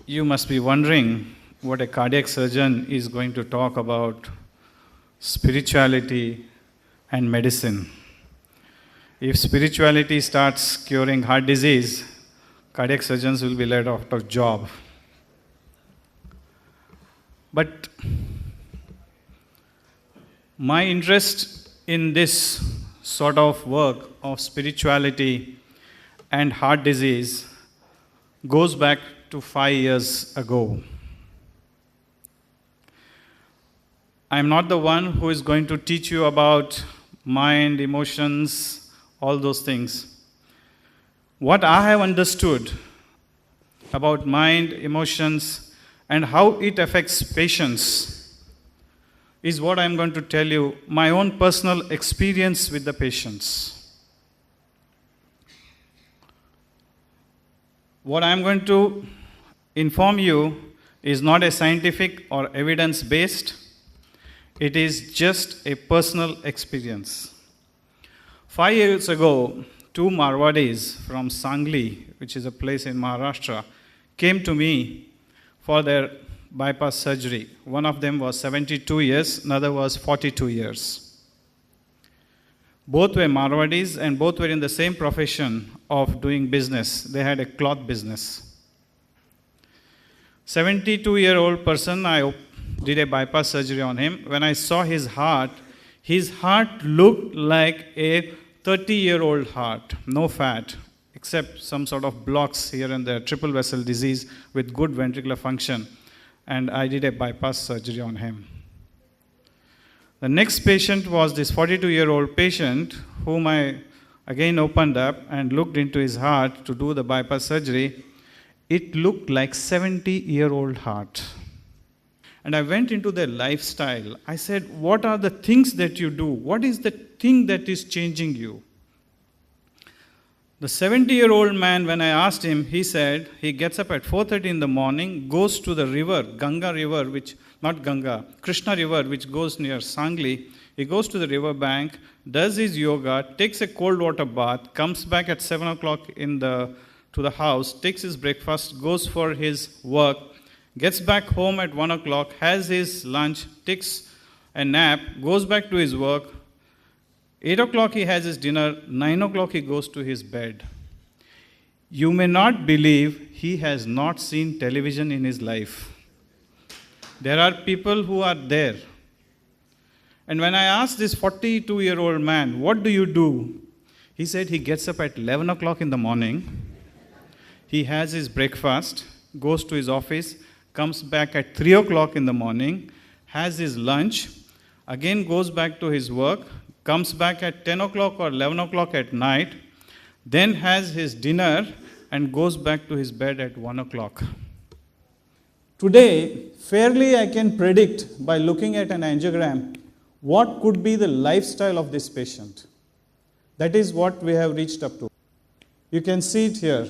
You must be wondering what a cardiac surgeon is going to talk about spirituality and medicine. If spirituality starts curing heart disease, cardiac surgeons will be let out of job. But my interest in this sort of work of spirituality and heart disease goes back to 5 years ago. I'm not the one who is going to teach you about mind, emotions, all those things. What I have understood about mind, emotions, and how it affects patients is what I'm going to tell you, my own personal experience with the patients. What I'm going to inform you is not a scientific or evidence-based. It is just a personal experience. 5 years ago, 2 Marwadis from Sangli, which is a place in Maharashtra, came to me for their bypass surgery. One of them was 72 years, another was 42 years. Both were Marwadis and both were in the same profession of doing business. They had a cloth business. 72-year-old person, I did a bypass surgery on him. When I saw his heart looked like a 30-year-old heart, no fat, except some sort of blocks here and there, triple vessel disease with good ventricular function. And I did a bypass surgery on him. The next patient was this 42-year-old patient whom I again opened up and looked into his heart to do the bypass surgery. It looked like 70-year-old heart. And I went into their lifestyle. I said, what are the things that you do? What is the thing that is changing you? The 70-year-old man, when I asked him, he said he gets up at 4:30 in the morning, goes to the river, Ganga river, Krishna river, which goes near Sangli. He goes to the river bank, does his yoga, takes a cold water bath, comes back at 7 o'clock to the house, takes his breakfast, goes for his work, gets back home at 1 o'clock, has his lunch, takes a nap, goes back to his work. 8 o'clock he has his dinner, 9 o'clock he goes to his bed. You may not believe he has not seen television in his life. There are people who are there. And when I asked this 42-year-old man, what do you do? He said he gets up at 11 o'clock in the morning, he has his breakfast, goes to his office, comes back at 3 o'clock in the morning, has his lunch, again goes back to his work, comes back at 10 o'clock or 11 o'clock at night, then has his dinner and goes back to his bed at 1 o'clock. Today, fairly I can predict by looking at an angiogram what could be the lifestyle of this patient. That is what we have reached up to. You can see it here.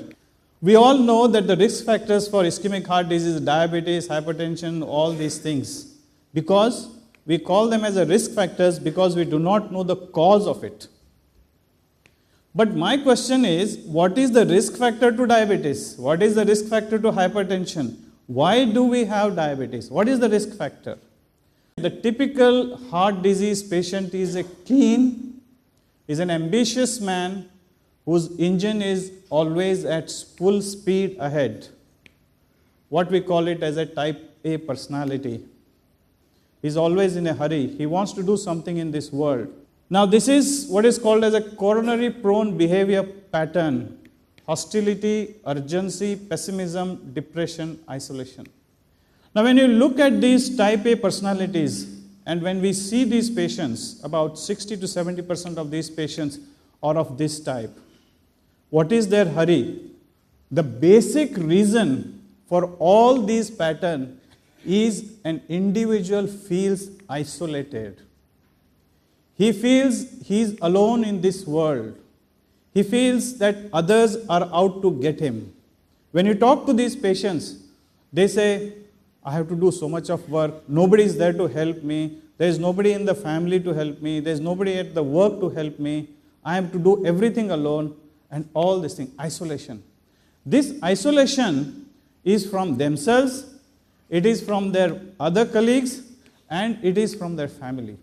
We all know that the risk factors for ischemic heart disease, diabetes, hypertension, all these things, because we call them as a risk factors because we do not know the cause of it. But my question is, what is the risk factor to diabetes? What is the risk factor to hypertension? Why do we have diabetes? What is the risk factor? The typical heart disease patient is a keen, is an ambitious man whose engine is always at full speed ahead. What we call it as a type A personality. He's always in a hurry. He wants to do something in this world. Now this is what is called as a coronary prone behavior pattern. Hostility, urgency, pessimism, depression, isolation. Now when you look at these type A personalities and when we see these patients, about 60 to 70% of these patients are of this type. What is their hurry? The basic reason for all these patterns is an individual feels isolated. He feels he's alone in this world. He feels that others are out to get him. When you talk to these patients, they say, I have to do so much of work. Nobody is there to help me. There is nobody in the family to help me. There is nobody at the work to help me. I have to do everything alone and all this thing, isolation. This isolation is from themselves, it is from their other colleagues, and it is from their family.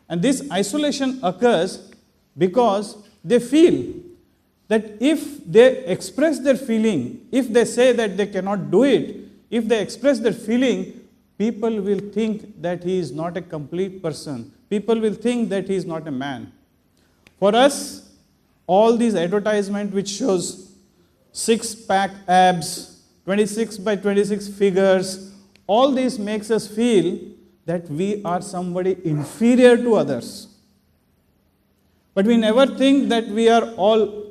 And this isolation occurs because they feel that if they express their feeling, if they say that they cannot do it, if they express their feeling, people will think that he is not a complete person. People will think that he is not a man. For us, all these advertisement which shows six-pack abs, 26 by 26 figures, all this makes us feel that we are somebody inferior to others. But we never think that we are all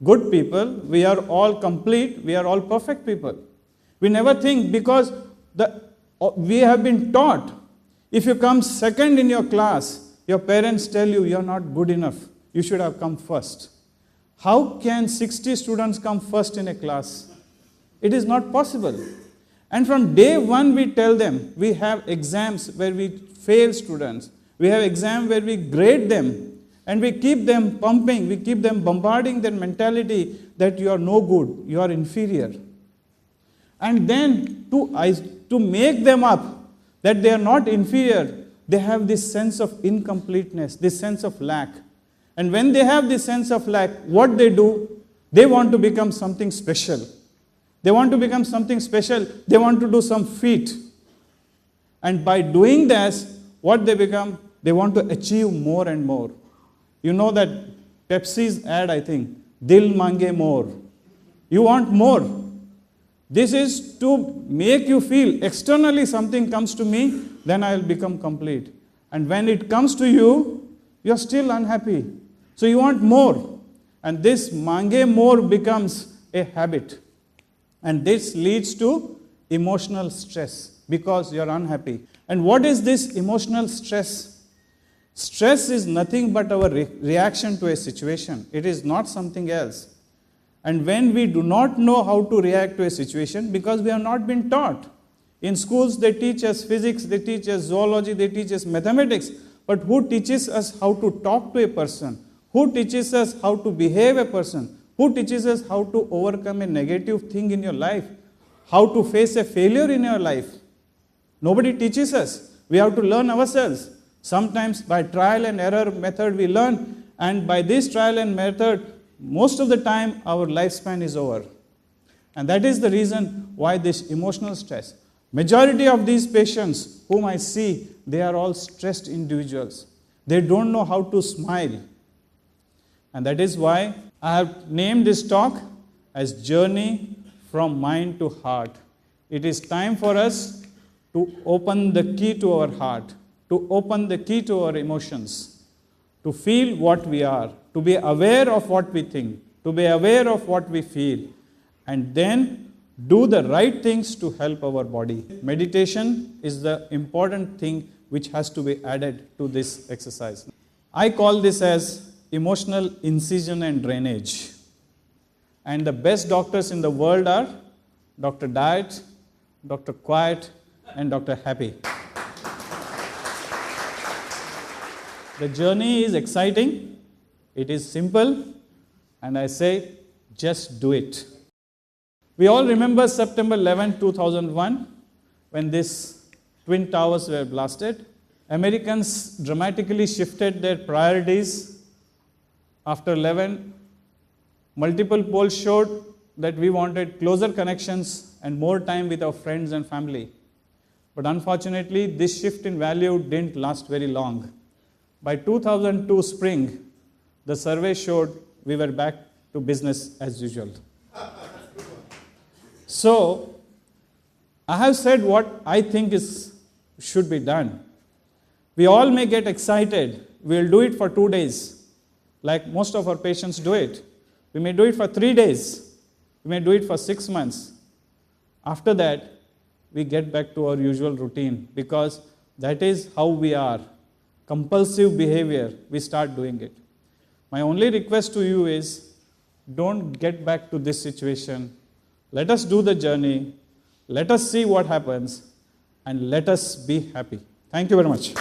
good people, we are all complete, we are all perfect people. We never think, because we have been taught, if you come second in your class, your parents tell you are not good enough, you should have come first. How can 60 students come first in a class? It is not possible. And from day one we tell them, we have exams where we fail students, we have exams where we grade them, and we keep them pumping, we keep them bombarding their mentality that you are no good, you are inferior. And then to make them up that they are not inferior, they have this sense of incompleteness, this sense of lack. And when they have this sense of lack, what they do? They want to become something special. They want to become something special. They want to do some feat. And by doing this, what they become? They want to achieve more and more. You know that Pepsi's ad, I think, Dil Mange More. You want more. This is to make you feel externally something comes to me, then I will become complete. And when it comes to you, you are still unhappy. So you want more. And this mange more becomes a habit. And this leads to emotional stress because you are unhappy. And what is this emotional stress? Stress is nothing but our reaction to a situation. It is not something else. And when we do not know how to react to a situation, because we have not been taught. In schools they teach us physics, they teach us zoology, they teach us mathematics. But who teaches us how to talk to a person? Who teaches us how to behave a person? Who teaches us how to overcome a negative thing in your life? How to face a failure in your life? Nobody teaches us. We have to learn ourselves. Sometimes by trial and error method we learn, and by this trial and method, most of the time our lifespan is over. And that is the reason why this emotional stress. Majority of these patients whom I see, they are all stressed individuals. They don't know how to smile. And that is why I have named this talk as Journey from Mind to Heart. It is time for us to open the key to our heart, to open the key to our emotions, to feel what we are, to be aware of what we think, to be aware of what we feel, and then do the right things to help our body. Meditation is the important thing which has to be added to this exercise. I call this as emotional incision and drainage. And the best doctors in the world are Dr. Diet, Dr. Quiet, and Dr. Happy. The journey is exciting, it is simple, and I say, just do it. We all remember September 11, 2001, when these Twin Towers were blasted. Americans dramatically shifted their priorities. After 11, multiple polls showed that we wanted closer connections and more time with our friends and family. But unfortunately, this shift in value didn't last very long. By 2002 spring, the survey showed we were back to business as usual. So, I have said what I think should be done. We all may get excited. We'll do it for 2 days, like most of our patients do it. We may do it for 3 days. We may do it for 6 months. After that, we get back to our usual routine because that is how we are. Compulsive behavior, we start doing it. My only request to you is, don't get back to this situation. Let us do the journey. Let us see what happens. And let us be happy. Thank you very much.